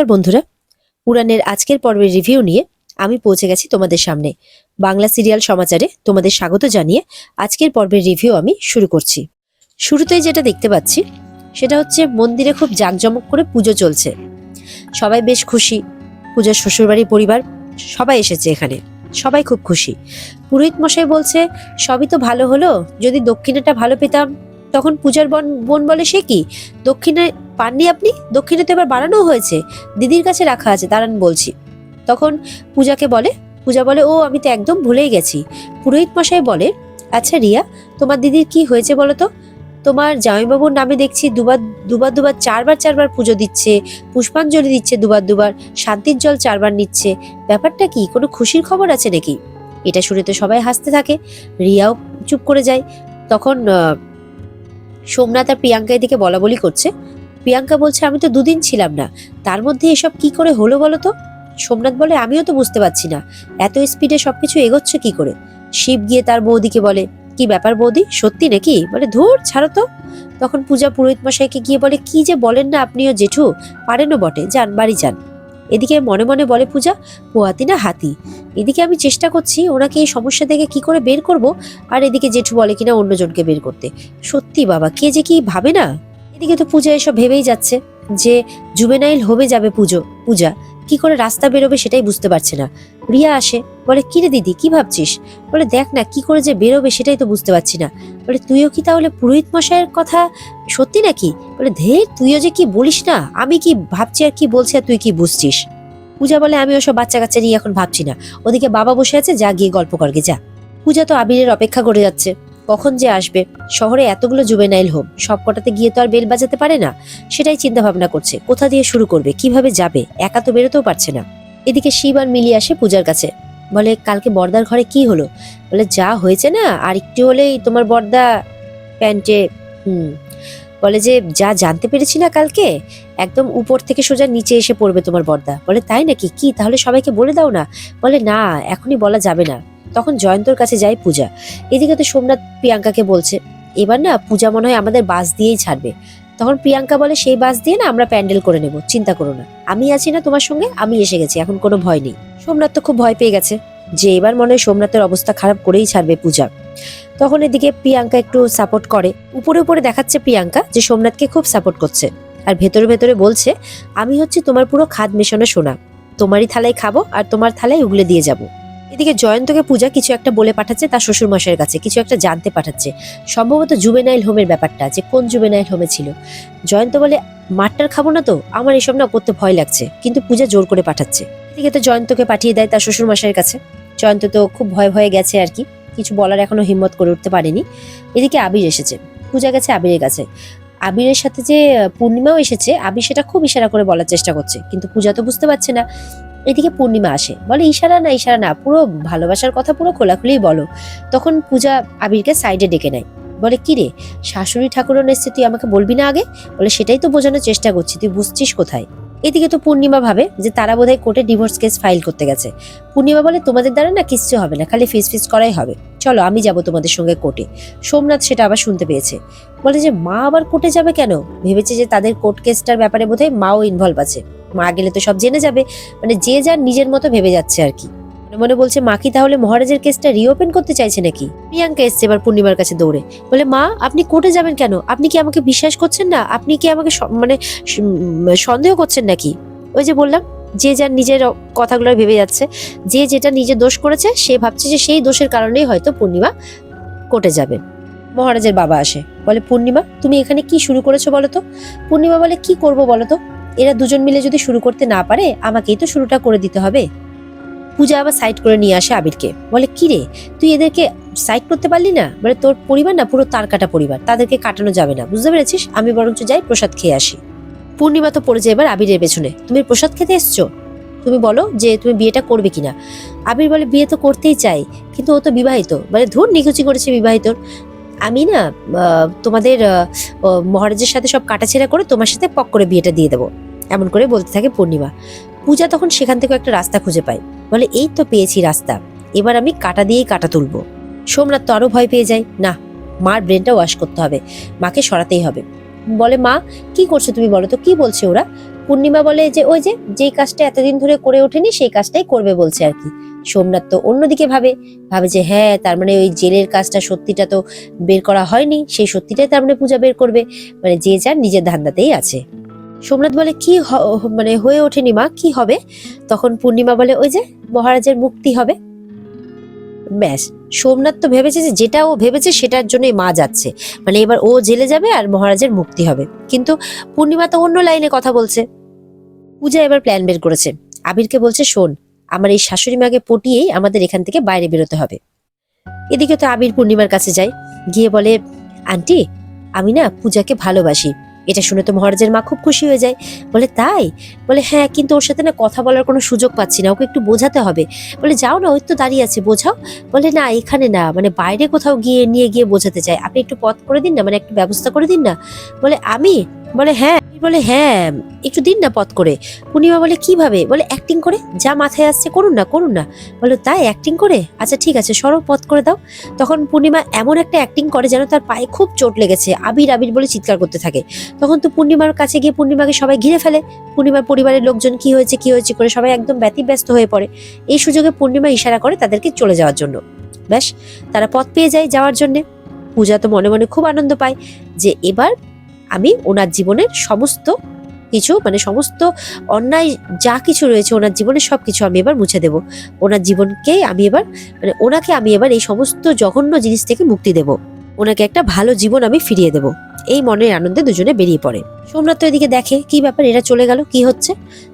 নমস্কার বন্ধুরা, উড়ানের আজকের পর্বের রিভিউ নিয়ে আমি পৌঁছে গেছি তোমাদের সামনে। বাংলা সিরিয়াল সমাচারে তোমাদের স্বাগত জানিয়ে আজকের পর্বের রিভিউ আমি শুরু করছি। শুরুতেই যেটা দেখতে পাচ্ছি সেটা হচ্ছে মন্দিরে খুব জাঁকজমক করে পুজো চলছে। সবাই বেশ খুশি, পূজার শ্বশুরবাড়ি পরিবার সবাই এসেছে এখানে, সবাই খুব খুশি। পুরোহিত মশাই বলছে সবই তো ভালো হলো, যদি দক্ষিণাটা ভালো পেতাম। তখন পূজার বোন বলে সে কি দক্ষিণে পাননি আপনি? দক্ষিণে তো এবার বাড়ানো হয়েছে, দিদির কাছে রাখা আছে, দাঁড়ান বলছি। তখন পূজা বলে ও আমি তো একদম ভুলেই গেছি। পুরোহিত মশাই বলে আচ্ছা রিয়া, তোমার দিদির কি হয়েছে বলো তো? তোমার জামাইবাবুর নামে দেখছি দুবার চারবার পুজো দিচ্ছে, পুষ্পাঞ্জলি দিচ্ছে দুবার, শান্তির জল 4বার নিচ্ছে। ব্যাপারটা কি, কোনো খুশির খবর আছে নাকি? এটা শুনে তো সবাই হাসতে থাকে, রিয়াও চুপ করে যায়। তখন সোমনাথ আর প্রিয়াঙ্কা এদিকে বলা বলি করছে। প্রিয়াঙ্কা বলছে আমি তো 2 দিন ছিলাম না, তার মধ্যে এসব কি করে হলো বলো তো? সোমনাথ বলে আমিও তো বুঝতে পারছি না, এত স্পিডে সবকিছু এগোচ্ছে কি করে। শিব গিয়ে তার বৌদিকে বলে কি ব্যাপার বৌদি, সত্যি নাকি? বলে ধুর ছাড়ো তো। তখন পূজা পুরোহিত মশাইকে গিয়ে বলে কি যে বলেন না আপনিও জেঠু, পারেনও বটে, যান বাড়ি যান। এদিকে মনে মনে বলে পূজা পোয়াতি না হাতি। এদিকে আমি চেষ্টা করছি ওনাকে এই সমস্যা থেকে কি করে বের করব, আর এদিকে জেঠু বলে কিনা অন্যজনকে বের করতে। সত্যি বাবা, কে যে কি ভাবে না। এদিকে তো পূজা এসব ভেবেই যাচ্ছে যে জুবেনাইল হোমে যাবে পূজা কি করে রাস্তা বেরোবে সেটাই বুঝতে পারছে না। রিয়া আসে, বলে কিরে দিদি কি ভাবছিস? বলে দেখ না কি করে যে বেরোবে সেটাই তো বুঝতে পারছি না। বলে তুইও কি তাহলে পুরোহিত মশাইয়ের কথা সত্যি নাকি? বলে ধের তুইও যে কি বলিস না, আমি কি ভাবছি আর কি বলছি আর তুই কি বুঝছিস। পূজা বলে আমি ওসব বাচ্চা কাচ্চা নিয়ে এখন ভাবছি না, ওদিকে বাবা বসে আছে, যা গিয়ে গল্প করগে যা। পূজা তো আবিরের অপেক্ষা করে যাচ্ছে, কখন যে আসবে। শহরে এতগুলো জুবেনাইল হোম, সব কটাতে গিয়ে তো আর বেল বাজাতে পারে না, সেটাই চিন্তা ভাবনা করছে কোথা দিয়ে শুরু করবে, কিভাবে যাবে, একা তো বেরোতেও পারছে না। এদিকে শিব আর মিলি আসে পূজার কাছে, বলে কালকে বর্দার ঘরে কি হলো? বলে যা হয়েছে না আর একটু হলেই তোমার বর্দা প্যান্টে বলে যে যা জানতে পেরেছি না কালকে, একদম উপর থেকে সোজা নিচে এসে পড়বে তোমার বর্দা। বলে তাই নাকি, কি তাহলে সবাইকে বলে দাও না। বলে না এখনই বলা যাবে না। তখন জয়ন্তর কাছে যায় পূজা। এদিকে তো সোমনাথ প্রিয়াঙ্কাকে বলছে এবার না পূজা মনে হয় আমাদের বাস দিয়েই ছাড়বে। তখন প্রিয়াঙ্কা বলে সেই বাস দিয়ে না আমরা প্যান্ডেল করে নেব, চিন্তা করো না, আমি আছি না তোমার সঙ্গে, আমি এসে গেছি, এখন কোনো ভয় নেই। সোমনাথ তো খুব ভয় পেয়ে গেছে যে এবার মনে হয় সোমনাথের অবস্থা খারাপ করেই ছাড়বে পূজা। তখন এদিকে প্রিয়াঙ্কা একটু সাপোর্ট করে, উপরে দেখাচ্ছে প্রিয়াঙ্কা যে সোমনাথকে খুব সাপোর্ট করছে, আর ভেতরে বলছে আমি হচ্ছে তোমার পুরো খাদ মেশানো সোনা, তোমারই থালায় খাবো আর তোমার থালায় উগলে দিয়ে যাব। এদিকে জয়ন্তকে পূজা কিছু একটা বলে পাঠাচ্ছে তার শ্বশুর মশাইয়ের কাছে, কিছু একটা জানতে পাঠাচ্ছে, সম্ভবত জুবেনাইল হোমের ব্যাপারটা, যে কোন জুবেনাইল হোমে ছিল। জয়ন্ত বলে মারটার খাবো না তো, আমার এসব না করতে ভয় লাগছে, কিন্তু পূজা জোর করে পাঠাচ্ছে। এদিকে তো জয়ন্তকে পাঠিয়ে দেয় তার শ্বশুর মশাইয়ের কাছে। জয়ন্ত তো খুব ভয়ে গেছে আর কি, কিছু বলার এখনো হিম্মত করে উঠতে পারেনি। এদিকে আবির এসেছে, পূজা গেছে আবিরের কাছে। আবিরের সাথে যে পূর্ণিমাও এসেছে, আবির সেটা খুব ইশারা করে বলার চেষ্টা করছে, কিন্তু পূজা তো বুঝতে পারছে না। এদিকে পূর্ণিমা আসে, বলে ইশারা না পুরো ভালোবাসার কথা পুরো খোলাখুলি বলো। তখন পূজা আবিরকে সাইডে ডেকে নেয়, বলে কি রে শাশুড়ি ঠাকুরন এসছে, তুই আমাকে বলবি না আগে? বলে সেটাই তো বোঝানোর চেষ্টা করছি, তুই বুঝছিস কোথায়। এদিকে তো পূর্ণিমা ভাবে যে তারা বোধহয় কোর্টে ডিভোর্স কেস ফাইল করতে গেছে। পূর্ণিমা বলে তোমাদের দ্বারা না কিচ্ছু হবে না, খালি ফিস করাই হবে, চলো আমি যাব তোমাদের সঙ্গে কোর্টে। সোমনাথ সেটা আবার শুনতে পেয়েছে, বলে যে মা আবার কোর্টে যাবে কেন? ভেবেছে যে তাদের কোর্ট কেসটার ব্যাপারে বোধহয় মাও ইনভলভ আছে, মা গেলে তো সব জেনে যাবে। মানে যে যার নিজের মতো ভেবে যাচ্ছে আর কি। মনে বলছে মা কি তাহলে মহারাজের কেসটা রিওপেন করতে চাইছে নাকি? প্রিয়াঙ্কা এসছে এবার পূর্ণিমার কাছে দৌড়ে, বলে মা আপনি কোর্টে যাবেন কেন? আপনি কি আমাকে বিশ্বাস করছেন না? আপনি কি আমাকে সন্দেহ করছেন নাকি? ওই যে বললাম, যে যার নিজের কথাগুলো ভেবে যাচ্ছে, যে যেটা নিজে দোষ করেছে সে ভাবছে যে সেই দোষের কারণেই হয়তো পূর্ণিমা কোর্টে যাবে। মহারাজের বাবা আসে, বলে পূর্ণিমা তুমি এখানে কি শুরু করেছো বলো তো? পূর্ণিমা বলে কি করব বলো তো, এরা দুজন মিলে যদি শুরু করতে না পারে আমাকেই তো শুরুটা করে দিতে হবে। পূজা আবার সাইড করে নিয়ে আসে আবিরকে, বলে কি রে তুই এদেরকে সাইড করতে পারলি না? বলে তোর পরিবার না পুরো তার কাটা পরিবার, তাদেরকে কাটানো যাবে না, বুঝতে পেরেছিস? আমি বরঞ্চ যাই প্রসাদ খেয়ে আসি। পূর্ণিমা তো পড়ে যায় এবার আবিরের পেছনে, তুমি প্রসাদ খেতে এসছো, তুমি বলো যে তুমি বিয়েটা করবে কিনা। আবির বলে বিয়ে তো করতেই চাই, কিন্তু ও তো বিবাহিত। বলে ধুর নিকুচি করেছে বিবাহিত, আমি না তোমাদের মহারাজের সাথে সব কাটাছেড়া করে তোমার সাথে পক করে বিয়েটা দিয়ে দেবো, এমন করে বলতে থাকে পূর্ণিমা। পূজা তখন সেখান থেকে একটা রাস্তা খুঁজে পায়, বলে এই তো পেয়েছি রাস্তা, এবার আমি কাটা দিয়েই কাটা তুলবো। সোমনাথ তো আরো ভয় পেয়ে যায়, না মার ব্রেনটা ওয়াশ করতে হবে, মাকে সরাতেই হবে। বলে মা কি করছো তুমি বলো তো, কি বলছে ওরা? পূর্ণিমা বলে যে ওই যে যেই কাজটা এতদিন ধরে করে ওঠেনি সেই কাজটাই করবে বলছে আর কি। সোমনাথ তো অন্যদিকে ভাবে যে হ্যাঁ তার মানে ওই জেলের কাজটা সত্যিটা তো বের করা হয়নি, সেই সত্যিটাই তার মানে পূজা বের করবে। মানে যে যার নিজের ধান্দাতেই আছে। সোমনাথ বলে কি মানে হয়ে ওঠেনি মা, কি হবে? তখন পূর্ণিমা বলে ওই যে মহারাজের মুক্তি হবে। ব্যাস, সোমনাথ তো ভেবেছে যে যেটা ও ভেবেছে সেটার জন্যই মা যাচ্ছে, মানে এবার ও জেলে যাবে আর মহারাজের মুক্তি হবে। কিন্তু পূর্ণিমা তো অন্য লাইনে কথা বলছে। পূজা এবার প্ল্যান বের করেছে, আবিরকে বলছে শোন, আমার এই শাশুড়ি মাকে পটিয়েই আমাদের এখান থেকে বাইরে বেরোতে হবে। এদিকে তো আবির পূর্ণিমার কাছে যায়, গিয়ে বলে আন্টি আমি না পূজাকে ভালোবাসি। এটা শুনে তো মহারাজের মা খুব খুশি হয়ে যায়, বলে তাই? বলে হ্যাঁ, কিন্তু ওর সাথে না কথা বলার কোনো সুযোগ পাচ্ছি না, ওকে একটু বোঝাতে হবে। বলে যাও না, ওই তো দাঁড়িয়ে আছে, বোঝাও। বলে না এখানে না, মানে বাইরে কোথাও নিয়ে গিয়ে বোঝাতে চাই, আপনি একটু পথ করে দিন না, মানে একটু ব্যবস্থা করে দিন না। বলে আমি? বলে হ্যাঁ। বলে হ্যাঁ একটু দিন না পথ করে। পূর্ণিমা বলে কিভাবে? বলে অ্যাক্টিং করে, যা মাথায় আসছে করুন না করুন না। বলে তাই অ্যাক্টিং করে? আচ্ছা ঠিক আছে সরো, পথ করে দাও। তখন পূর্ণিমা এমন একটা অ্যাক্টিং করে যেন তার পায়ে খুব চোট লেগেছে, আবির আবির বলে চিৎকার করতে থাকে। তখন তো পূর্ণিমার কাছে গিয়ে পূর্ণিমাকে সবাই ঘিরে ফেলে। পূর্ণিমার পরিবারের লোকজন কি হয়েছে কি হয়েছে করে সবাই একদম ব্যতিব্যস্ত হয়ে পড়ে। এই সুযোগে পূর্ণিমা ইশারা করে তাদেরকে চলে যাওয়ার জন্য। ব্যাস, তারা পথ পেয়ে যায় যাওয়ার জন্য। পূজা তো মনে মনে খুব আনন্দ পায় যে এবার আমি ওনার জীবনের সমস্ত কিছু, মানে সমস্ত অন্যায় যা কিছু রয়েছে ওনার জীবনে সবকিছু আমি এবার মুছে দেব। ওনার জীবনকে আমি এবার, মানে ওনাকে আমি এবার এই সমস্ত জঘন্য জিনিস থেকে মুক্তি দেব, ওনাকে একটা ভালো জীবন আমি ফিরিয়ে দেব। এই মনের আনন্দে দুজনে বেরিয়ে পড়ে। সোমনাথ তো এদিকে দেখে কি ব্যাপার, এরা চলে গেল, কি হচ্ছে?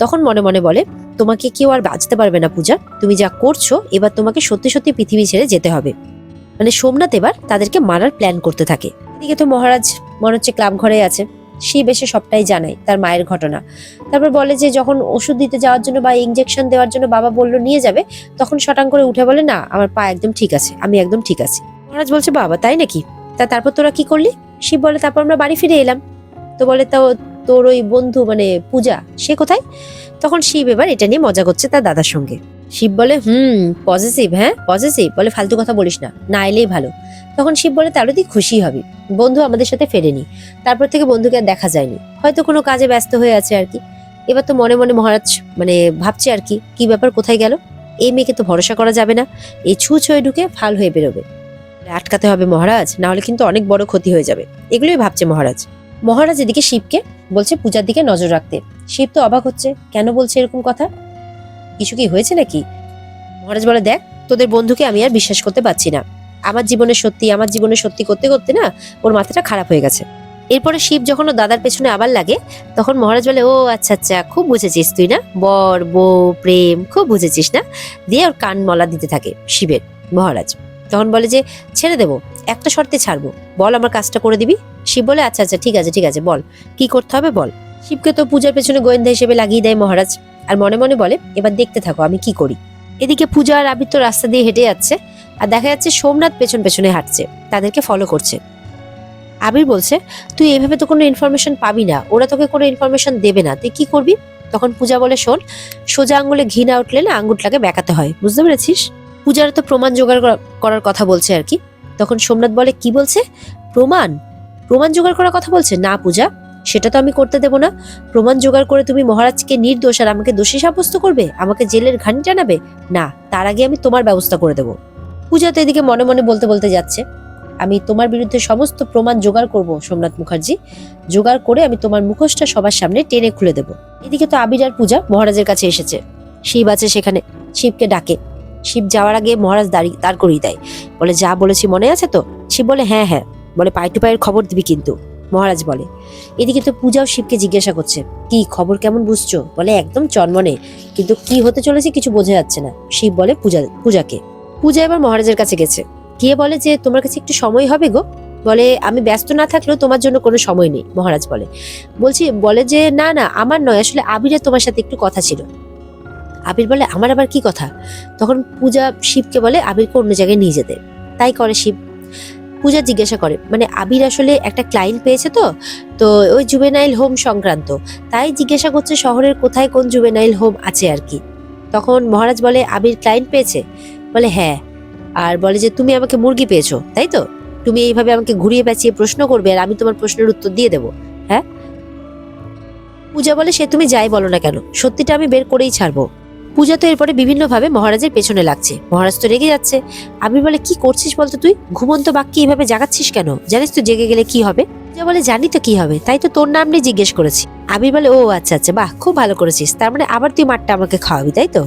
তখন মনে মনে বলে তোমাকে কেউ আর বাঁচতে পারবে না পূজা, তুমি যা করছো এবার তোমাকে সত্যি সত্যি পৃথিবী ছেড়ে যেতে হবে। মানে সোমনাথ এবার তাদেরকে মারার প্ল্যান করতে থাকে। এদিকে তো মহারাজ মনে হচ্ছে ক্লাব ঘরে আছে, শিব এসে সবটাই জানায় তার মায়ের ঘটনা। তারপর বলে যে যখন ওষুধ দিতে যাওয়ার জন্য বা ইঞ্জেকশন দেওয়ার জন্য বাবা বললো নিয়ে যাবে, তখন শটাং করে উঠে বলে না আমার পা একদম ঠিক আছে, আমি একদম ঠিক আছি। মহারাজ বলছে বাবা তাই নাকি? তারপর তোরা কি করলি? শিব বলে তারপর আমরা বাড়ি ফিরে এলাম। তো বলে তো তোর ওই বন্ধু মানে পূজা সে কোথায়? তখন শিব এবার এটা নিয়ে মজা করছে তার দাদার সঙ্গে। শিব বলে পজিটিভ, হ্যাঁ পজিটিভ। বলে ফালতু কথা বলিস না, না এলেই ভালো। তখন শিব বলে তাহলে তুই খুশি হবি, বন্ধু আমাদের সাথে ফেরেনি, তারপর থেকে বন্ধুকে আর দেখা যায়নি, হয়তো কোনো কাজে ব্যস্ত হয়ে আছে আর কি। এবার তো মনে মনে মহারাজ মানে ভাবছে আর কি, কি ব্যাপার কোথায় গেল? এই মেয়েকে তো ভরসা করা যাবে না, এই ছুঁচ হয়ে ঢুকে ফাল হয়ে বেরোবে, আটকাতে হবে মহারাজ, না হলে কিন্তু অনেক বড় ক্ষতি হয়ে যাবে। এগুলোই ভাবছে মহারাজ। মহারাজ এদিকে শিবকে বলছে পূজার দিকে নজর রাখতে। শিব তো অবাক হচ্ছে, কেন বলছে এরকম কথা, কিছু কি হয়েছে নাকি? মহারাজ বলে দেখ তোদের বন্ধুকে আমি আর বিশ্বাস করতে পারছি না, আমার জীবনে সত্যি করতে করতে না ওর মাথাটা খারাপ হয়ে গেছে। এরপরে শিব যখন ও দাদার পেছনে আবার লাগে, তখন মহারাজ বলে ও আচ্ছা আচ্ছা খুব বুঝেছিস তুই না, বর বউ প্রেম খুব বুঝেছিস না, দিয়ে ওর কান মলা দিতে থাকে শিবের। মহারাজ তখন বলে যে ছেড়ে দেবো, একটা শর্তে ছাড়বো, বল আমার কাজটা করে দিবি। শিব বলে আচ্ছা আচ্ছা ঠিক আছে বল কি করতে হবে বল। শিবকে তো পূজার পেছনে গোয়েন্দা হিসেবে লাগিয়ে দেয় মহারাজ, আর মনে মনে বলে এবার দেখতে থাকো আমি কি করি। এদিকে পূজা আর আবির তো রাস্তা দিয়ে হেঁটে যাচ্ছে, আর দেখা যাচ্ছে সোমনাথ পেছনে হাঁটছে, তাদেরকে ফলো করছে। আবির বলছে তুই এইভাবে তো কোনো ইনফরমেশন পাবি না, ওরা তোকে কোনো ইনফরমেশন দেবে না, তুই কি করবি? তখন পূজা বলে শোন, সোজা আঙুলে ঘি না উঠলে না আঙুলটাকে বেঁকাতে হয়, বুঝতে পেরেছিস? পূজার তো প্রমাণ জোগাড় করার কথা বলছে আর কি। তখন সোমনাথ বলে কি বলছে? প্রমাণ? প্রমাণ জোগাড় করার কথা বলছে? না পূজা, সেটা তো আমি করতে দেবো না। প্রমাণ জোগাড় করে তুমি মহারাজকে নির্দোষ আর আমাকে দোষী সাব্যস্ত করবে, আমাকে জেলের ঘানি টানাবে, না, তার আগে আমি তোমার ব্যবস্থা করে দেবো। পূজা তো এদিকে মনে মনে বলতে যাচ্ছে আমি তোমার বিরুদ্ধে সমস্ত প্রমাণ জোগাড় করব সোমনাথ মুখার্জি, জোগাড় করে আমি তোমার মুখোশটা সবার সামনে টেনে খুলে দেবো। এদিকে তো আবির আর পূজা মহারাজের কাছে এসেছে, শিব আছে সেখানে, শিবকে ডাকে। শিব যাওয়ার আগে মহারাজ দাঁড় করিয়ে দেয়, বলে যা বলেছি মনে আছে তো? শিব বলে হ্যাঁ হ্যাঁ। বলে পাই টু পায়ের খবর দিবি কিন্তু, মহারাজ বলে। এদিকে তো পূজাও শিবকে জিজ্ঞাসা করছে কি খবর, কেমন বুঝছো? বলে একদম চনমনে, কিন্তু কি হতে চলেছে কিছু বোঝা যাচ্ছে না। শিব বলে পূজাকে। পূজা এবার মহারাজের কাছে গেছে, গিয়ে বলে যে তোমার কাছে একটু সময় হবে গো? বলে আমি ব্যস্ত না থাকলেও তোমার জন্য কোনো সময় নেই। মহারাজ বলে যে না না আমার নয়, আসলে আবিরের তোমার সাথে একটু কথা ছিল। আবির বলে আমার আবার কি কথা? তখন পূজা শিবকে বলে আবিরকে অন্য জায়গায় নিয়ে যেতে। তাই করে শিব। পূজা জিজ্ঞাসা করে মানে আবির আসলে একটা ক্লায়েন্ট পেয়েছে তো তো ওই জুভেনাইল হোম সংক্রান্ত, তাই জিজ্ঞাসা করছে শহরের কোথায় কোন জুভেনাইল হোম আছে আর কি। তখন মহারাজ বলে আবির ক্লায়েন্ট পেয়েছে? বলে হ্যাঁ। আর বলে যে তুমি আমাকে মুরগি পেয়েছো তাই তো, তুমি এইভাবে আমাকে ঘুরিয়ে পেঁচিয়ে প্রশ্ন করবে আর আমি তোমার প্রশ্নের উত্তর দিয়ে দেবো, হ্যাঁ? পূজা বলে সে তুমি যাই বলো না কেন, সত্যিটা আমি বের করেই ছাড়বো। পূজা তো এরপরে বিভিন্নভাবে মহারাজের পেছনে লাগছে। মহারাজ তো রেগে যাচ্ছে। আবির বলে কি করছিস বলতো তুই, ঘুমন্ত বাঘকে এইভাবে জাগাচ্ছিস কেন, জানিস তো জেগে গেলে কি হবে? পূজা বলে জানি তো কি হবে, তাই তো তোর নাম নিয়ে জিজ্ঞেস করেছি। আবির বলে ও আচ্ছা আচ্ছা, বাহ খুব ভালো করেছিস, তার মানে আবার তুই মাঠটা আমাকে খাওয়াবি তাই তো?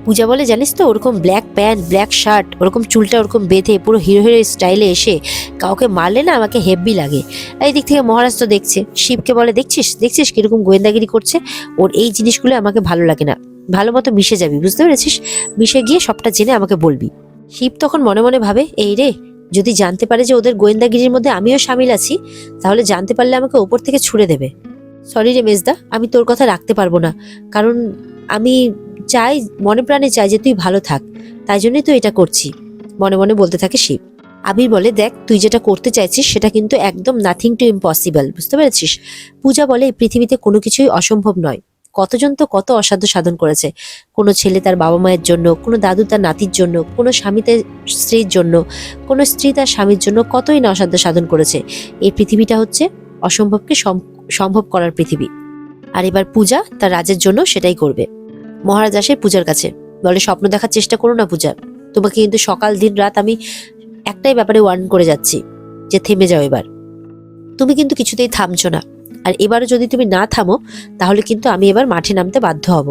পূজা বলে জানিস তো ওরকম ব্ল্যাক প্যান্ট ব্ল্যাক শার্ট, ওরকম চুলটা ওরকম বেঁধে পুরো হিরো হিরো স্টাইলে এসে কাউকে মারলে না আমাকে হেব্বি লাগে। এই দিক থেকে মহারাজ তো দেখছে, শিবকে বলে দেখছিস দেখছিস কিরকম গোয়েন্দাগিরি করছে, ওর এই জিনিসগুলো আমাকে ভালো লাগে না, ভালো মতো মিশে যাবি, বুঝতে পেরেছিস? মিশে গিয়ে সবটা জেনে আমাকে বলবি। শিব তখন মনে মনে ভাবে এই রে, যদি জানতে পারে যে ওদের গোয়েন্দাগিরির মধ্যে আমিও সামিল আছি, তাহলে জানতে পারলে আমাকে ওপর থেকে ছুড়ে দেবে। সরি রে মেজদা, আমি তোর কথা রাখতে পারবো না, কারণ আমি চাই, মনে প্রাণে চাই যে তুই ভালো থাক, তাই জন্যই তো এটা করছি, মনে মনে বলতে থাকে শিব। আবির বলে দেখ তুই যেটা করতে চাইছিস সেটা কিন্তু একদম নাথিং টু ইম্পসিবল, বুঝতে পেরেছিস? পূজা বলে এই পৃথিবীতে কোনো কিছুই অসম্ভব নয়। কতজন তো কত অসাধ্য সাধন করেছে, কোনো ছেলে তার বাবা মায়ের জন্য, কোনো দাদু তার নাতির জন্য, কোনো স্বামী তার স্ত্রীর জন্য, কোনো স্ত্রী তার স্বামীর জন্য, কতই না অসাধ্য সাধন করেছে। এই পৃথিবীটা হচ্ছে অসম্ভবকে সম্ভব করার পৃথিবী। আর এবার পূজা তার রাজের জন্য সেটাই করবে। মহারাজ আসে পূজার কাছে, বলে স্বপ্ন দেখার চেষ্টা করো না পূজা, তোমাকে কিন্তু সকাল দিন রাত আমি একটাই ব্যাপারে ওয়ার্ন করে যাচ্ছি যে থেমে যাও এবার, তুমি কিন্তু কিছুতেই থামছো না, আর এবারও যদি তুমি না থামো তাহলে কিন্তু আমি এবার মাঠে নামতে বাধ্য হব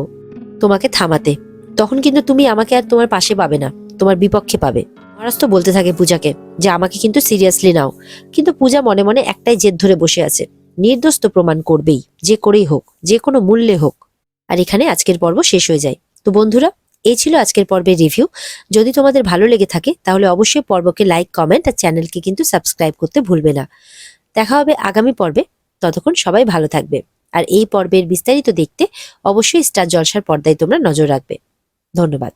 তোমাকে থামাতে, তখন কিন্তু তুমি আমাকে আর তোমার পাশে পাবে না, তোমার বিপক্ষে পাবে। মহারাজ তো বলতে থাকে পূজাকে যে আমাকে কিন্তু সিরিয়াসলি নাও, কিন্তু পূজা মনে মনে একটাই জেদ ধরে বসে আছে, নির্দোষ তো প্রমাণ করবেই, যে করেই হোক, যে কোনো মূল্যে হোক। আর এখানে আজকের পর্ব শেষ হয়ে যায়। তো বন্ধুরা, এই ছিল আজকের পর্বের রিভিউ। যদি তোমাদের ভালো লেগে থাকে তাহলে অবশ্যই পর্বকে লাইক কমেন্ট আর চ্যানেলকে কিন্তু সাবস্ক্রাইব করতে ভুলবে না। দেখা হবে আগামী পর্বে, ততক্ষণ সবাই ভালো থাকবে। আর এই পর্বের বিস্তারিত দেখতে অবশ্যই স্টার জলসার পর্দায় তোমরা নজর রাখবে। ধন্যবাদ।